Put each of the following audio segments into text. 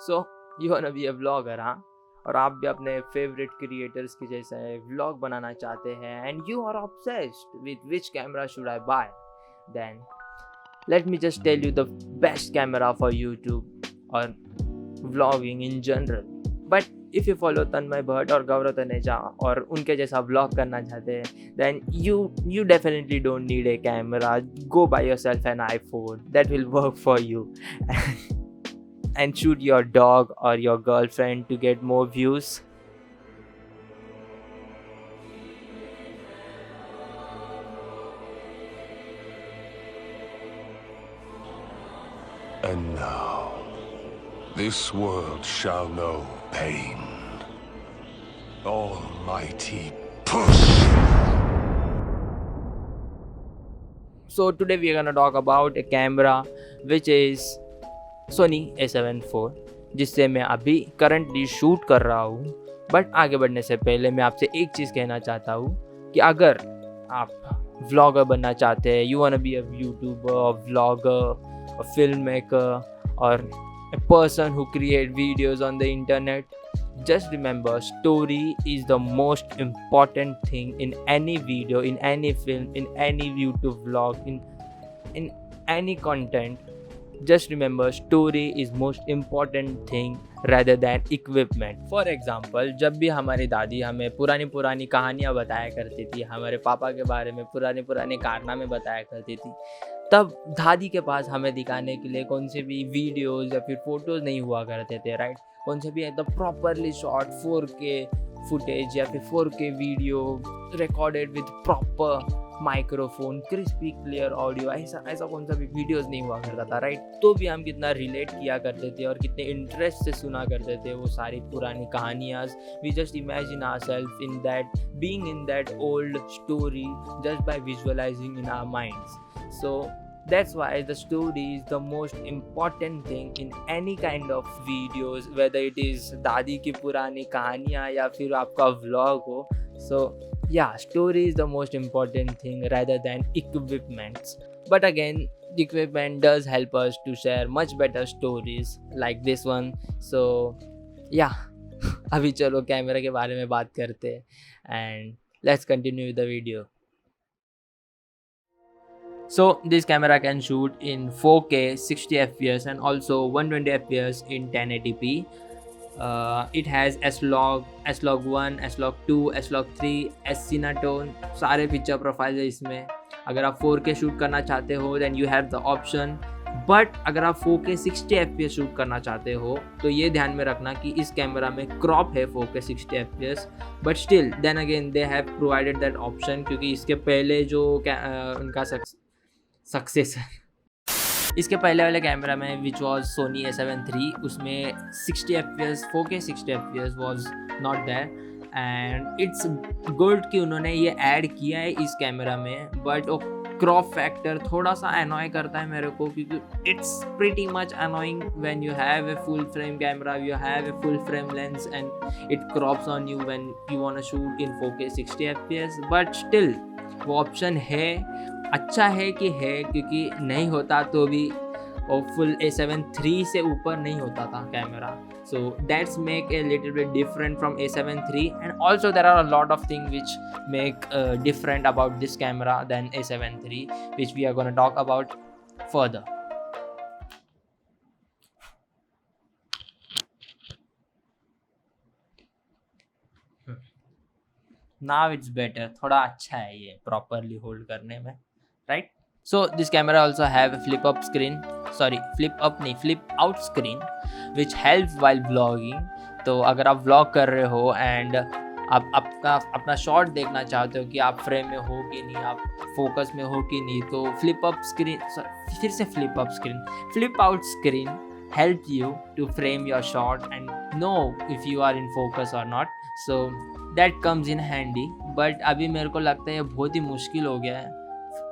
So you वांना be a vlogger, हाँ? और आप भी अपने फेवरेट क्रिएटर्स की जैसे व्लॉग बनाना चाहते हैं and you are obsessed with which camera should I buy, then let me just tell you the best camera for YouTube or vlogging in general. But if you follow Tanmay Bhatt और गौरव तनेजा और उनके जैसा vlog करना चाहते हैं, then you definitely don't need a camera. Go buy yourself an iPhone. That will work for you. And shoot your dog or your girlfriend to get more views. And now, this world shall know pain. Almighty push! So today we are gonna talk about a camera which is Sony A7 IV, जिससे मैं अभी currently shoot कर रहा हूँ. But आगे बढ़ने से पहले मैं आपसे एक चीज़ कहना चाहता हूँ कि अगर आप व्लॉगर बनना चाहते हैं, you वांना be a YouTuber, vlogger, a filmmaker, or a person who create videos on the internet, just remember, story is the most important thing in any video, in any film, in any YouTube vlog, in any content. Just remember, story is most important thing rather than equipment. For example, जब भी हमारी दादी हमें पुरानी कहानियाँ बताया करती थी, हमारे पापा के बारे में पुराने कारनामे बताया करती थी, तब दादी के पास हमें दिखाने के लिए कौन से भी वीडियोस या फिर फोटोज़ नहीं हुआ करते थे, राइट? कौन से भी एकदम प्रॉपरली शॉट 4K फुटेज या फिर 4K video recorded with proper microphone, crispy clear audio, ऐसा कौन सा भी वीडियोस नहीं हुआ करता था, राइट? तो भी हम कितना रिलेट किया करते थे और कितने इंटरेस्ट से सुना करते थे वो सारी पुरानी कहानियाँ. We just imagine ourselves in that, being in that old story just by visualising in our minds. So that's why the story is the most important thing in any kind of videos, whether it is दादी की पुरानी कहानियाँ या फिर आपका vlog हो. So yeah, story is the most important thing rather than equipments. But again, equipment does help us to share much better stories like this one. So yeah, अभी चलो कैमरा के बारे में बात करते हैं and let's continue with the video. So this camera can shoot in 4K 60 fps and also 120 fps in 1080p. It has S-Log, S-Log1, S-Log2, S-Log3, S-Cinetone, सारे picture profile है इसमें. अगर आप 4K शूट करना चाहते हो then you have the option. But अगर आप 4K 60 fps शूट करना चाहते हो तो ये ध्यान में रखना कि इस कैमरा में क्रॉप है 4K 60 fps, but still then again they have provided that option, क्योंकि इसके पहले जो उनका सक्सेसर इसके पहले वाले कैमरा में which was Soni A7 III, उसमें 60 fps 4K 60 fps was not there and it's good कि उन्होंने ये ऐड किया है इस कैमरा में. बट वो क्रॉप फैक्टर थोड़ा सा अनॉय करता है मेरे को, क्योंकि it's pretty much annoying when you have a full frame camera, you have a full frame lens and it crops on you when you want to shoot in 4K 60 fps. But still वो option है, अच्छा है कि है, क्योंकि नहीं होता तो भी वो फुल A7 III से ऊपर नहीं होता था camera. So that's make a little bit different from A7 III, and also there are a lot of things which make different about this camera than A7 III, which we are going to talk about further. Now it's better, थोड़ा अच्छा है ये properly hold करने में, right? So this camera also have a flip up screen which helps while vlogging. तो अगर आप vlog कर रहे हो and आप अपना शॉट देखना चाहते हो कि आप फ्रेम में हो कि नहीं, आप फोकस में हो कि नहीं, तो flip out screen help you to frame your shot and know if you are in focus or not. So that comes in handy. But अभी मेरे को लगता है ये बहुत ही मुश्किल हो गया है,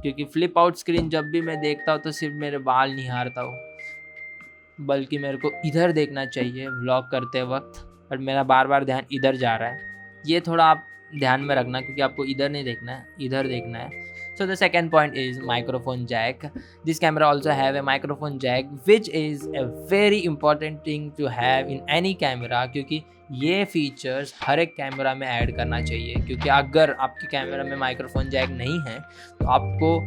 क्योंकि फ्लिप आउट स्क्रीन जब भी मैं देखता हूँ तो सिर्फ मेरे बाल निहारता हूँ, बल्कि मेरे को इधर देखना चाहिए व्लॉग करते वक्त, और मेरा बार बार ध्यान इधर जा रहा है. ये थोड़ा आप ध्यान में रखना, क्योंकि आपको इधर नहीं देखना है, इधर देखना है. So the second point is microphone jack. This camera also have a microphone jack, which is a very important thing to have in any camera, क्योंकि ये फीचर्स हर एक कैमरा में ऐड करना चाहिए, क्योंकि अगर आपके कैमरा में माइक्रोफोन जैक नहीं है तो आपको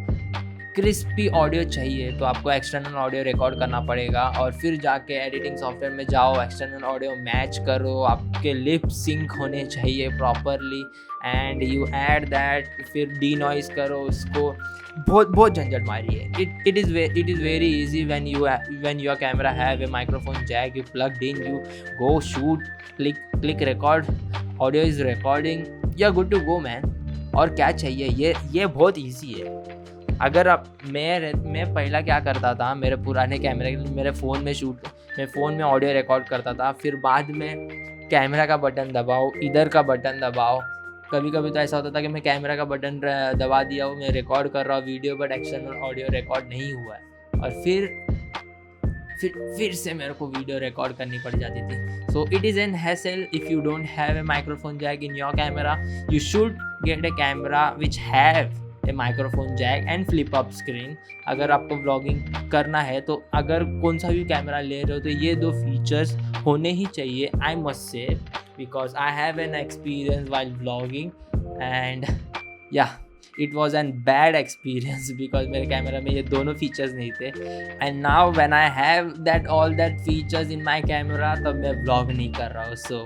क्रिस्पी ऑडियो चाहिए, तो आपको एक्सटर्नल ऑडियो रिकॉर्ड करना पड़ेगा और फिर जाके एडिटिंग सॉफ्टवेयर में जाओ, एक्सटर्नल ऑडियो मैच करो, आपके लिप सिंक होने चाहिए properly and you add that, फिर डी नॉइस करो उसको, बहुत झंझट मारी है. It is very easy when your camera have a microphone jack, you plugged in, you go shoot, click record, audio is recording, you're good to go man. और क्या चाहिए, ये बहुत इजी है. अगर आप मैं पहला क्या करता था, मेरे पुराने कैमरे मेरे फ़ोन में ऑडियो रिकॉर्ड करता था, फिर बाद में कैमरा का बटन दबाओ, इधर का बटन दबाओ. कभी कभी तो ऐसा होता था कि मैं कैमरा का बटन दबा दिया हूँ, मैं रिकॉर्ड कर रहा हूँ video, but external audio record नहीं हुआ है, और फिर से मेरे को वीडियो रिकॉर्ड करनी पड़ जाती थी. So it is an hassle. If you don't have a microphone jack in your camera, you should get a camera which have a microphone jack and flip up screen. अगर आपको vlogging करना है तो अगर कौन सा भी कैमरा ले रहे हो तो ये दो फीचर्स होने ही चाहिए, I must say, because I have an experience while vlogging and yeah, it was a bad experience because मेरे कैमरा में ये दोनों फीचर्स नहीं थे. and now when I have all that features in my camera, तब मैं vlog नहीं कर रहा हूँ. so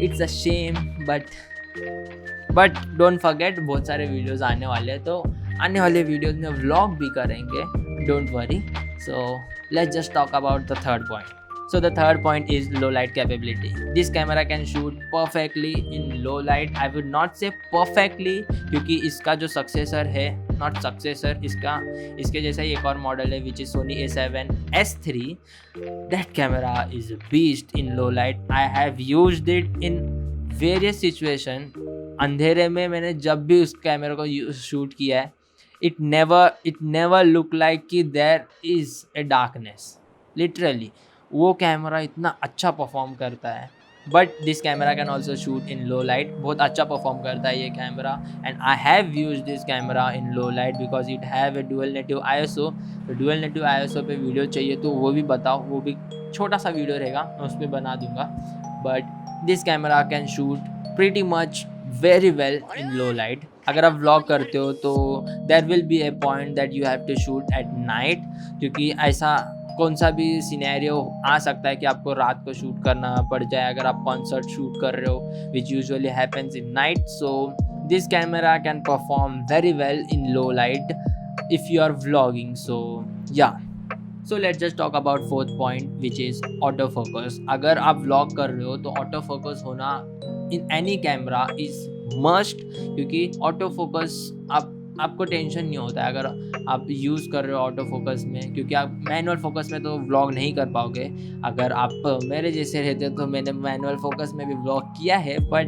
it's a shame, but don't forget बहुत सारे वीडियोस आने वाले हैं, तो आने वाले वीडियोस में vlog भी करेंगे, don't worry. so let's just talk about the third point. So the third point is low light capability. This camera can shoot perfectly in low light. I would not say perfectly, क्योंकि इसका जो successor है, not successor, इसके जैसा ही एक और model है which is Sony A7S3. That camera is a beast in low light. I have used it in various situation. अंधेरे में मैंने जब भी उस कैमरा को शूट किया है, it never look like कि there is a darkness. Literally वो कैमरा इतना अच्छा परफॉर्म करता है. But this camera can also shoot in low light. बहुत अच्छा परफॉर्म करता है ये camera, and I have use this camera in low light because it have A dual native ISO. तो डुअल नेटिव ISO पे video चाहिए तो वो भी बताओ, वो भी छोटा सा वीडियो रहेगा, मैं उस पर बना दूंगा. But this camera can shoot pretty much very well in low light. अगर आप व्लॉग करते हो तो there will be a point that you have to shoot at night, क्योंकि ऐसा कौन सा भी सिनेरियो आ सकता है कि आपको रात को शूट करना पड़ जाए अगर आप कॉन्सर्ट शूट कर रहे हो, which usually happens in night. So this camera can perform very well in low light if you are vlogging. So yeah, so let's just talk about fourth point which is auto focus. अगर आप vlog कर रहे हो तो auto focus होना in any camera is must, क्योंकि auto focus आपको tension नहीं होता है अगर आप यूज़ कर रहे हो ऑटो फोकस में, क्योंकि आप मैनुअल फोकस में तो व्लॉग नहीं कर पाओगे. अगर आप मेरे जैसे रहते तो मैंने मैनुअल फोकस में भी व्लॉग किया है, but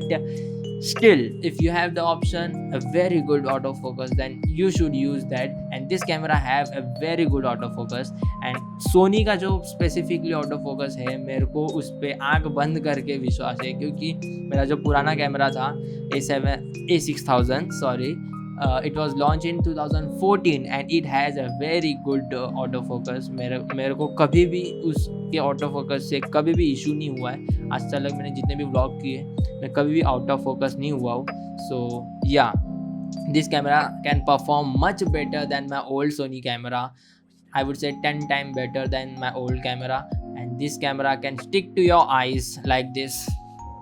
still if you have the option a very good auto focus then you should use that. And this camera have a very good auto focus. And Sony का जो specifically auto focus है, मेरे को उस पर आँख बंद करके विश्वास है, क्योंकि मेरा जो पुराना कैमरा था A6000 sorry, it was launched in 2014 and it has a very good autofocus. मेरे को कभी भी उसके ऑटोफोकस से कभी भी इशू नहीं हुआ है. आज तक मैंने जितने भी व्लॉग किए मैं कभी भी आउट ऑफ फोकस नहीं हुआ हूँ. सो या, this camera can perform much better than my old Soni camera. I would say 10 times better than my old camera. And this camera can stick to your eyes like this.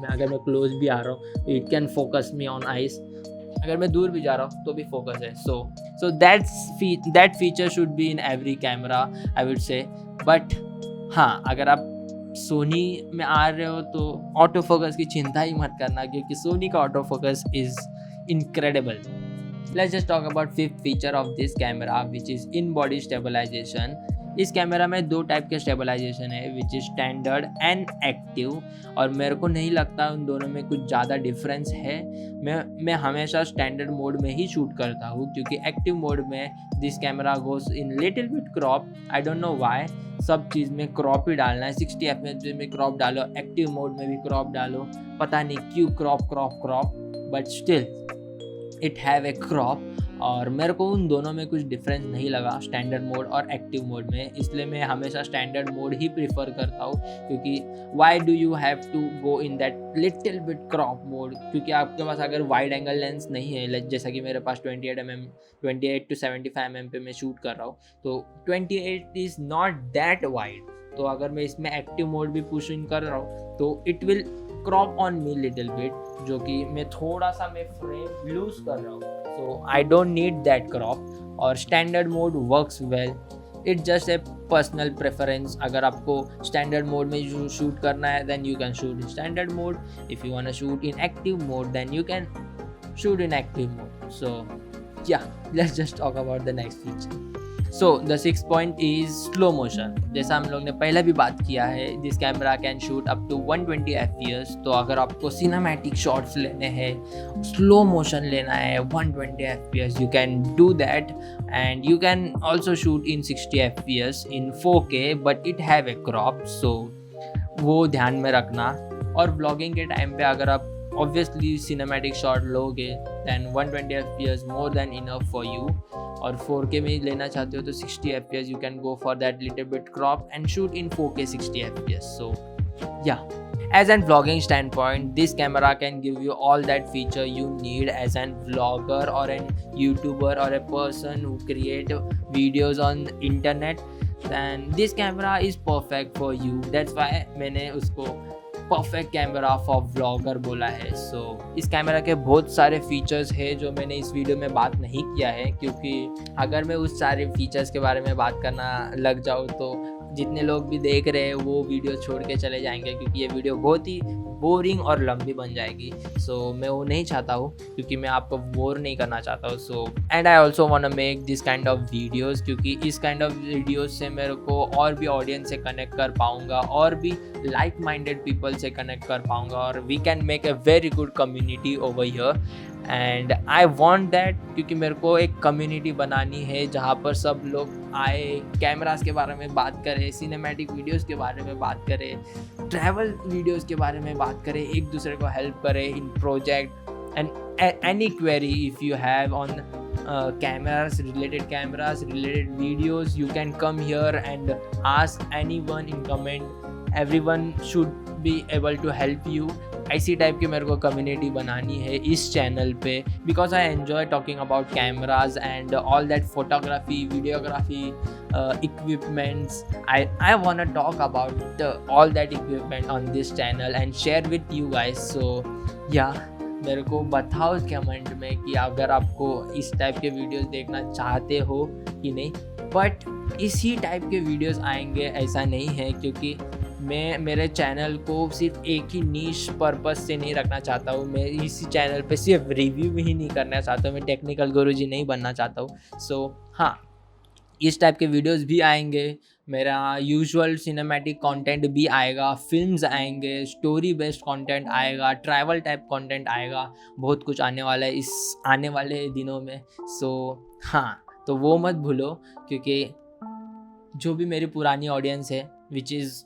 अगर मैं close भी आ रहा हूँ तो it can focus me on eyes. अगर मैं दूर भी जा रहा हूँ तो भी फोकस है. So that feature should be in every camera, I would say. But हाँ, अगर आप सोनी में आ रहे हो तो ऑटो फोकस की चिंता ही मत करना, क्योंकि सोनी का auto focus is incredible. Let's just talk about fifth feature of this camera, which is in body stabilization. इस कैमरा में दो टाइप के स्टेबलाइजेशन है, which is standard and active. और मेरे को नहीं लगता उन दोनों में कुछ ज़्यादा डिफरेंस है. मैं हमेशा स्टैंडर्ड मोड में ही शूट करता हूँ, क्योंकि एक्टिव मोड में this camera goes in little bit crop. I don't know why, सब चीज़ में क्रॉप ही डालना है. 60 fps में क्रॉप डालो, एक्टिव मोड में भी क्रॉप डालो, पता नहीं क्यों crop. But still it have a crop. और मेरे को उन दोनों में कुछ डिफरेंस नहीं लगा स्टैंडर्ड मोड और एक्टिव मोड में, इसलिए मैं हमेशा स्टैंडर्ड मोड ही प्रीफर करता हूँ। क्योंकि why do you have to go in that little bit crop mode, क्योंकि आपके पास अगर वाइड एंगल लेंस नहीं है, जैसा कि मेरे पास 28 to 75 mm पे मैं शूट कर रहा हूँ, तो 28 इज़ नॉट दैट वाइड। तो अगर मैं इसमें एक्टिव मोड भी पुश इन कर रहा हूँ तो it will crop on me little bit, जो कि मैं थोड़ा सा मैं फ्रेम लूज कर रहा हूँ, so I don't need that crop. और standard mode works well, it just a personal preference. अगर आपको स्टैंडर्ड मोड में शूट करना है then you can shoot in standard mode, if you want shoot in active mode then you can shoot in active mode. So yeah, let's just talk about the next feature. So the 6th point is slow motion. जैसा हम लोग ने पहले भी बात किया है, this camera can shoot up to 120 fps। तो अगर आपको सिनेमैटिक शॉट्स लेने हैं, स्लो मोशन लेना है 120 fps, you can do that and you can also shoot in 60 fps in 4K but it have a crop, so वो ध्यान में रखना। और व्लॉगिंग के टाइम पे अगर आप ऑब्वियसली सिनेमैटिक शॉट लोगे then 120 fps more than enough for you. और 4K में लेना चाहते हो तो 60 fps you can go for that little bit crop and shoot in 4K 60 fps. So yeah, as an vlogging standpoint, this camera can give you all that feature you need as an vlogger or an YouTuber or a person who create videos on internet, and this camera is perfect for you. That's why मैंने उसको perfect camera for vlogger बोला है। सो इस camera के बहुत सारे features हैं जो मैंने इस वीडियो में बात नहीं किया है, क्योंकि अगर मैं उस सारे फीचर्स के बारे में बात करना लग जाऊँ तो जितने लोग भी देख रहे हैं वो वीडियो छोड़ के चले जाएंगे, क्योंकि ये वीडियो बहुत ही बोरिंग और लंबी बन जाएगी। सो मैं वो नहीं चाहता हूँ, क्योंकि मैं आपको बोर नहीं करना चाहता हूँ। So and I also want to make this kind of videos, क्योंकि इस काइंड ऑफ वीडियोज़ से मेरे को और भी ऑडियंस से कनेक्ट कर पाऊँगा और भी लाइक माइंडेड पीपल से कनेक्ट कर पाऊँगा, और we can make a very good community over here. And I want that, क्योंकि मेरे को एक कम्युनिटी बनानी है जहाँ पर सब लोग आए, कैमरास के बारे में बात करें, सिनेमैटिक वीडियोस के बारे में बात करें, ट्रैवल वीडियोस के बारे में बात करें, एक दूसरे को हेल्प करें in project and any query if you have on cameras, related videos, you can come here and ask anyone in comment. Everyone should be able to help you. ऐसी टाइप की मेरे को कम्युनिटी बनानी है इस channel पे, because I enjoy talking about cameras and all that photography, videography equipments. I want to talk about all that equipment on this channel and share with you guys. So yeah, मेरे को बताओ comment में कि अगर आपको इस type के videos देखना चाहते हो कि नहीं। बट इसी टाइप के वीडियोस आएंगे ऐसा नहीं है, क्योंकि मैं मेरे चैनल को सिर्फ एक ही नीश पर्पस से नहीं रखना चाहता हूँ। मैं इसी चैनल पे सिर्फ रिव्यू ही नहीं करना चाहता हूँ, मैं टेक्निकल गुरुजी नहीं बनना चाहता हूँ। सो हाँ, इस टाइप के वीडियोस भी आएंगे, मेरा यूजुअल सिनेमैटिक कंटेंट भी आएगा, फिल्म्स आएंगे, स्टोरी बेस्ड कंटेंट आएगा, ट्रैवल टाइप कंटेंट आएगा, बहुत कुछ आने वाला है इस आने वाले दिनों में। सो हाँ, तो वो मत भूलो, क्योंकि जो भी मेरी पुरानी ऑडियंस है which is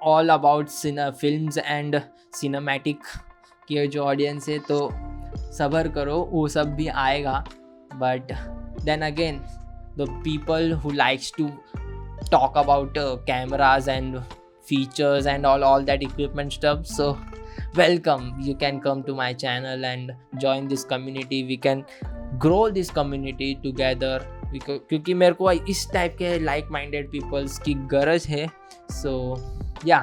all about films and cinematic की जो ऑडियंस है, तो सब्र करो, वो सब भी आएगा। But then again the people who likes to talk about cameras and features and all that equipment stuff, so welcome, you can come to my channel and join this community. We can grow this community together, क्योंकि मेरे को इस type के like minded peoples की गरज है। सो या,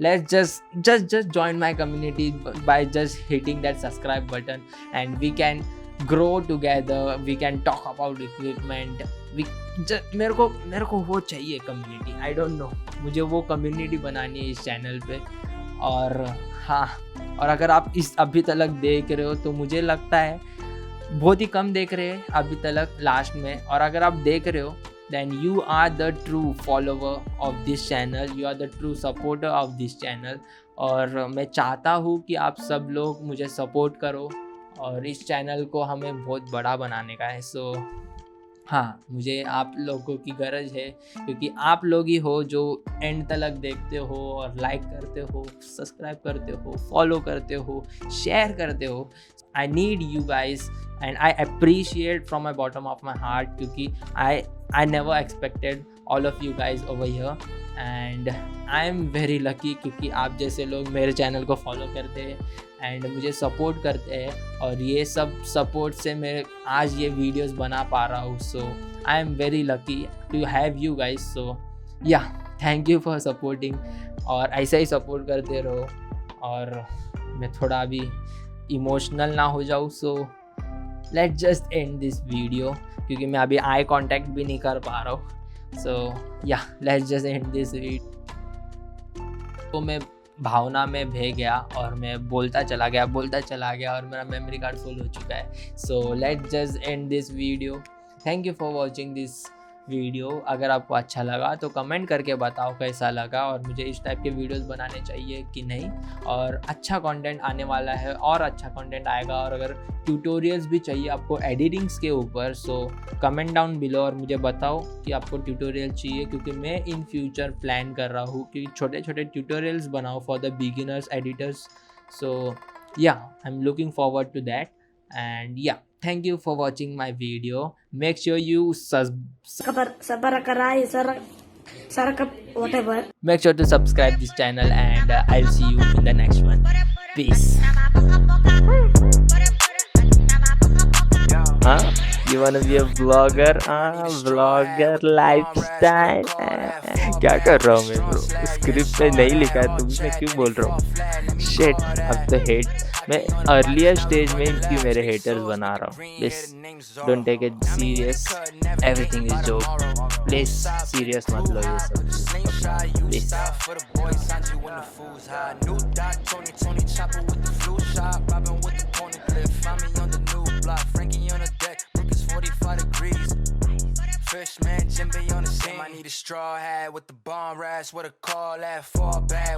let's just join my community by just hitting that subscribe button and we can grow together, we can talk about equipment. मेरे को वो चाहिए कम्युनिटी, आई डोंट नो, मुझे वो कम्युनिटी बनानी है इस चैनल पे। और हाँ, और अगर आप इस अभी तक देख रहे हो तो मुझे लगता है बहुत ही कम देख रहे हैं अभी तक लास्ट में, और अगर आप देख रहे हो then you are the true follower of this channel, you are the true supporter of this channel. और मैं चाहता हूँ कि आप सब लोग मुझे सपोर्ट करो और इस चैनल को हमें बहुत बड़ा बनाने का है। सो हाँ, मुझे आप लोगों की गरज है, क्योंकि आप लोग ही हो जो एंड तक देखते हो और लाइक करते हो, सब्सक्राइब करते हो, फॉलो करते हो, शेयर करते हो. I need you guys and I appreciate from my bottom of my heart, क्योंकि I never expected all of you guys over here and I am very lucky, क्योंकि आप जैसे लोग मेरे चैनल को फॉलो करते हैं एंड मुझे सपोर्ट करते हैं, और ये सब सपोर्ट से मैं आज ये वीडियोस बना पा रहा हूँ. So I am very lucky to have you guys. So yeah, thank you for supporting, और ऐसा ही सपोर्ट करते रहो. और मैं थोड़ा अभी इमोशनल ना हो जाऊँ, सो let's just and this video, क्योंकि मैं अभी आई कांटेक्ट भी नहीं कर पा रहा हूँ. सो या, let's just and this video. तो मैं भावना में बह गया और मैं बोलता चला गया और मेरा मेमोरी कार्ड फुल हो चुका है. सो let's just and this video. Thank you for watching this video. अगर आपको अच्छा लगा तो कमेंट करके बताओ कैसा लगा, और मुझे इस टाइप के वीडियोस बनाने चाहिए कि नहीं, और अच्छा कंटेंट आने वाला है और अच्छा कंटेंट आएगा. और अगर ट्यूटोरियल्स भी चाहिए आपको एडिटिंग्स के ऊपर, सो कमेंट डाउन बिलो और मुझे बताओ कि आपको ट्यूटोरियल चाहिए, क्योंकि मैं इन फ्यूचर प्लान कर रहा हूँ कि छोटे छोटे ट्यूटोरियल्स बनाओ for the beginners editors. So yeah, I am looking forward to that. And yeah, thank you for watching my video. Make sure you whatever. make sure to subscribe this channel, and I'll see you in the next one. Peace. Huh? You wanna be a vlogger? Vlogger lifestyle. क्या कर रहा हूँ मैं bro? Script में नहीं लिखा है, तुम मैं क्यों बोल रहा हूँ? शिट, अब तो हेट. मैं अर्लियर स्टेज में क्यों मेरे हेटर्स बना रहा हूँ? Please don't take it serious, everything is joke. Please serious मत लो ये सब. Please. Fishman, Jimbe on the scene. I need a straw hat with the bomb rats. What a call that fall back.